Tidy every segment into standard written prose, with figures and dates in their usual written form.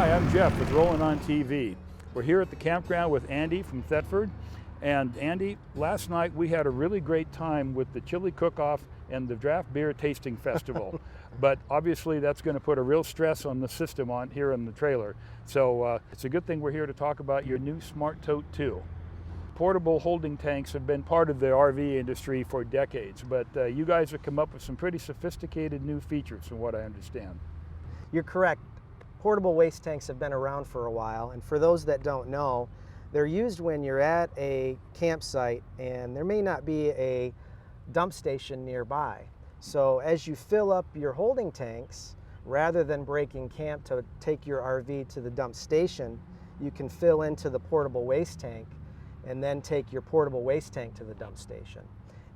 Hi, I'm Jeff with Rolling on TV. We're here at the campground with Andy from Thetford. And Andy, last night we had a really great time with the chili cook-off and the draft beer tasting festival. But obviously that's going to put a real stress on the system on here in the trailer. So it's a good thing we're here to talk about your new SmartTote 2. Portable holding tanks have been part of the RV industry for decades, but you guys have come up with some pretty sophisticated new features from what I understand. You're correct. Portable waste tanks have been around for a while, and for those that don't know, they're used when you're at a campsite and there may not be a dump station nearby. So as you fill up your holding tanks, rather than breaking camp to take your RV to the dump station, you can fill into the portable waste tank and then take your portable waste tank to the dump station.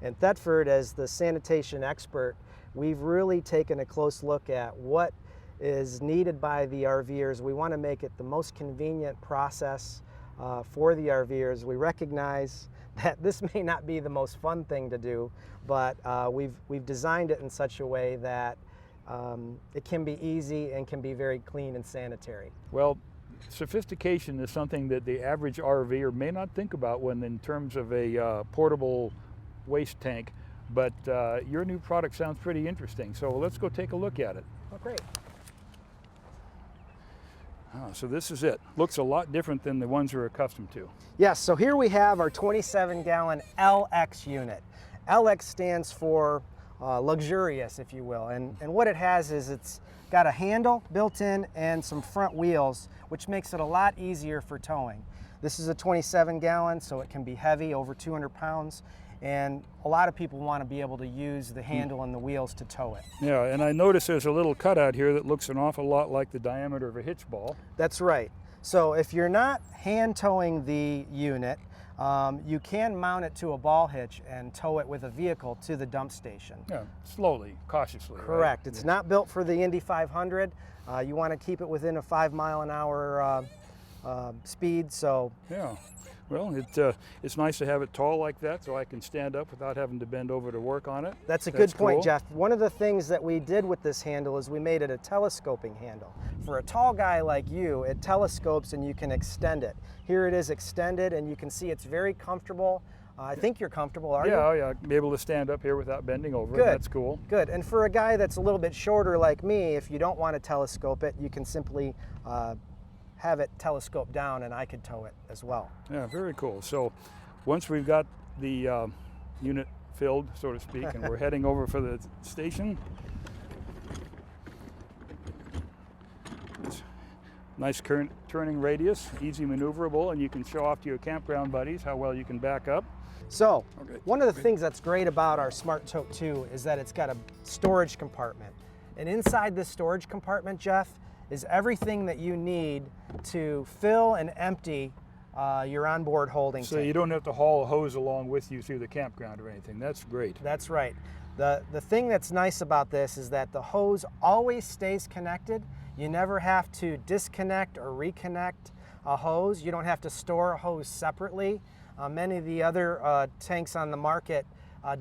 And Thetford, as the sanitation expert, we've really taken a close look at what is needed by the RVers. We want to make it the most convenient process for the RVers. We recognize that this may not be the most fun thing to do, but we've designed it in such a way that it can be easy and can be very clean and sanitary. Well, sophistication is something that the average RVer may not think about when in terms of a portable waste tank, but your new product sounds pretty interesting. So let's go take a look at it. Oh, great. So this is it. Looks a lot different than the ones we're accustomed to. Yes, so here we have our 27-gallon LX unit. LX stands for luxurious, if you will. And what it has is it's got a handle built in and some front wheels, which makes it a lot easier for towing. This is a 27-gallon, so it can be heavy, over 200 pounds. And a lot of people want to be able to use the handle and the wheels to tow it. Yeah, and I notice there's a little cutout here that looks an awful lot like the diameter of a hitch ball. That's right. So if you're not hand towing the unit, you can mount it to a ball hitch and tow it with a vehicle to the dump station. Yeah, slowly, cautiously. Correct. Right? It's not built for the Indy 500. You want to keep it within a 5-mile-an-hour speed. So yeah. Well, it's nice to have it tall like that so I can stand up without having to bend over to work on it. That's a good point, cool. Jeff. One of the things that we did with this handle is we made it a telescoping handle. For a tall guy like you, it telescopes and you can extend it. Here it is extended and you can see it's very comfortable. I think you're comfortable, are you? Yeah, be able to stand up here without bending over. Good. That's cool. Good. And for a guy that's a little bit shorter like me, if you don't want to telescope it, you can simply have it telescope down and I could tow it as well. Yeah, very cool. So once we've got the unit filled, so to speak, and we're heading over for the station, nice current turning radius, easy maneuverable, and you can show off to your campground buddies how well you can back up. So Okay. one of the things that's great about our SmartTote 2 is that it's got a storage compartment. And inside this storage compartment, Jeff, is everything that you need to fill and empty your onboard holding tank. So you don't have to haul a hose along with you through the campground or anything. That's great. That's right. The thing that's nice about this is that the hose always stays connected. You never have to disconnect or reconnect a hose. You don't have to store a hose separately. Many of the other tanks on the market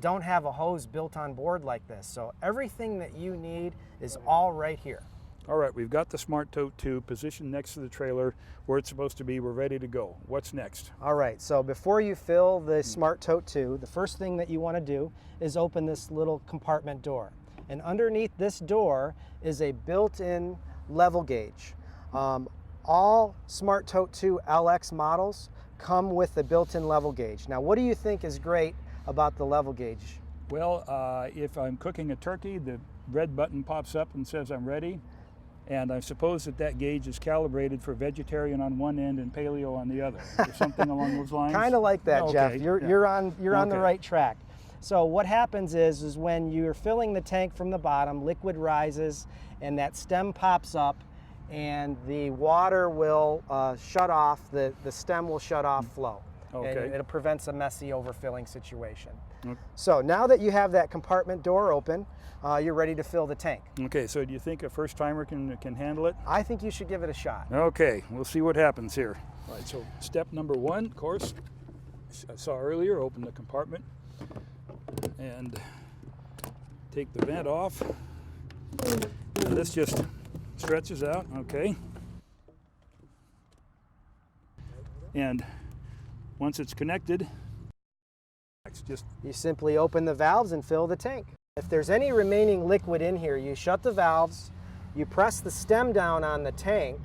don't have a hose built on board like this. So everything that you need is all right here. All right, we've got the SmartTote 2 positioned next to the trailer where it's supposed to be. We're ready to go. What's next? All right, so before you fill the SmartTote 2, the first thing that you want to do is open this little compartment door. And underneath this door is a built-in level gauge. All SmartTote 2 LX models come with a built-in level gauge. Now, what do you think is great about the level gauge? Well, if I'm cooking a turkey, the red button pops up and says I'm ready. And I suppose that gauge is calibrated for vegetarian on one end and paleo on the other. Or something along those lines? Kind of like that, okay. Jeff. You're on the right track. So what happens is when you're filling the tank from the bottom, liquid rises and that stem pops up and the water will shut off, the stem will shut off flow. Okay. And it prevents a messy overfilling situation. Okay. So now that you have that compartment door open, you're ready to fill the tank. Okay, so do you think a first timer can handle it? I think you should give it a shot. Okay, we'll see what happens here. All right, so step number one, of course, I saw earlier, open the compartment and take the vent off. And this just stretches out, okay. And once it's connected, you simply open the valves and fill the tank. If there's any remaining liquid in here, you shut the valves, you press the stem down on the tank,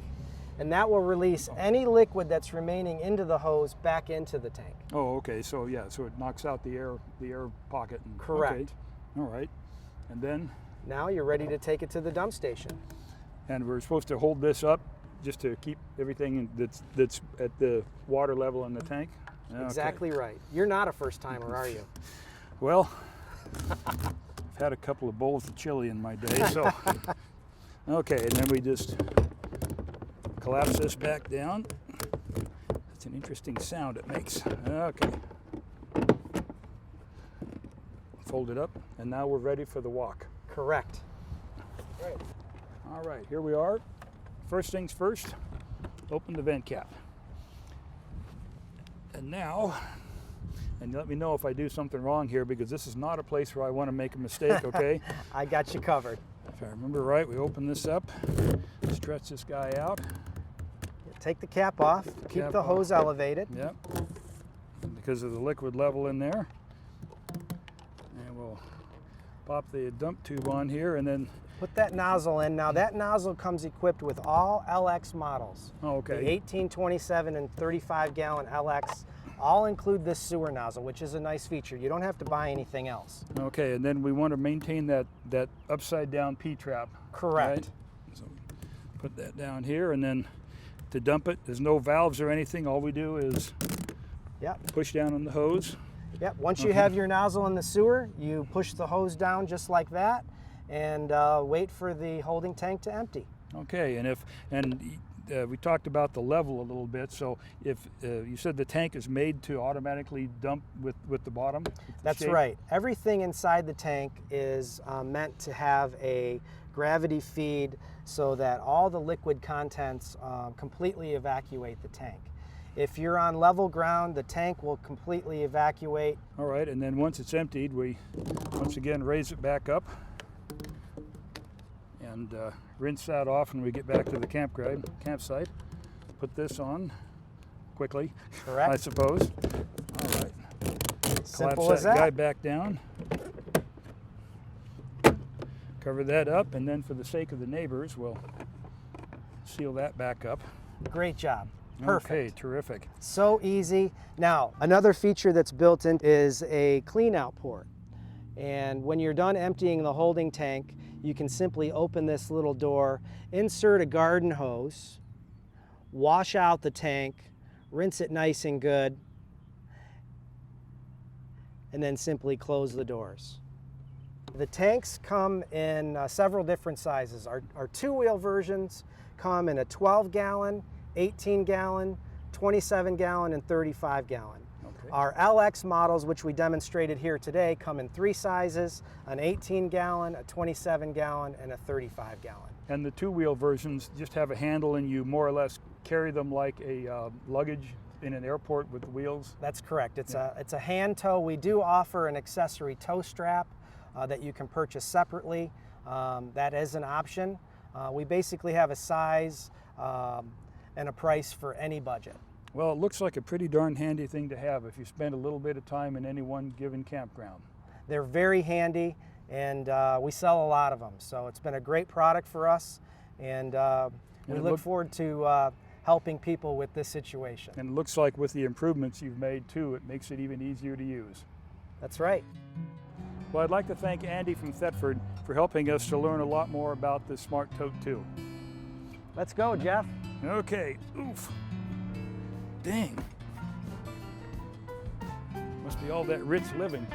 and that will release any liquid that's remaining into the hose back into the tank. Oh, okay. So yeah, so it knocks out the air pocket. And, correct. Okay. All right. And then? Now you're ready to take it to the dump station. And we're supposed to hold this up just to keep everything that's at the water level in the tank? Okay. Exactly right. You're not a first timer, are you? Well, I've had a couple of bowls of chili in my day, so. Okay, and then we just collapse this back down. That's an interesting sound it makes. Okay. Fold it up, and now we're ready for the walk. Correct. Right. All right, here we are. First things first, open the vent cap. And now, and let me know if I do something wrong here, because this is not a place where I want to make a mistake, okay? I got you covered. If I remember right, we open this up, stretch this guy out. Take the cap off, keep the hose elevated. Yep, because of the liquid level in there. And we'll pop the dump tube on here and then put that nozzle in. Now that nozzle comes equipped with all LX models. Oh, okay. The 18, 27, and 35 gallon LX all include this sewer nozzle, which is a nice feature. You don't have to buy anything else. Okay, and then we want to maintain that upside down P-trap. Correct. Right? So put that down here, and then to dump it, there's no valves or anything. All we do is push down on the hose. Yep, once you have your nozzle in the sewer, you push the hose down just like that and wait for the holding tank to empty. Okay, and we talked about the level a little bit. So if you said the tank is made to automatically dump with the bottom? That's right. Everything inside the tank is meant to have a gravity feed so that all the liquid contents completely evacuate the tank. If you're on level ground, the tank will completely evacuate. All right, and then once it's emptied, we once again raise it back up and rinse that off when we get back to the campsite. Put this on quickly, correct, I suppose. All right, simple collapse as that that guy back down. Cover that up, and then for the sake of the neighbors, we'll seal that back up. Great job. Perfect. Okay, terrific. So easy. Now, another feature that's built in is a clean out port. And when you're done emptying the holding tank, you can simply open this little door, insert a garden hose, wash out the tank, rinse it nice and good, and then simply close the doors. The tanks come in several different sizes. Our two-wheel versions come in a 12-gallon, 18-gallon, 27-gallon, and 35-gallon. Okay. Our LX models, which we demonstrated here today, come in three sizes: an 18-gallon, a 27-gallon, and a 35-gallon. And the two-wheel versions just have a handle, and you more or less carry them like a luggage in an airport with the wheels? That's correct. It's a hand tow. We do offer an accessory tow strap that you can purchase separately. That is an option. We basically have a size and a price for any budget. Well, it looks like a pretty darn handy thing to have if you spend a little bit of time in any one given campground. They're very handy, and we sell a lot of them. So it's been a great product for us, and we look forward to helping people with this situation. And it looks like with the improvements you've made too, it makes it even easier to use. That's right. Well, I'd like to thank Andy from Thetford for helping us to learn a lot more about the SmartTote 2. Let's go, Jeff. Okay. Oof. Dang. Must be all that rich living.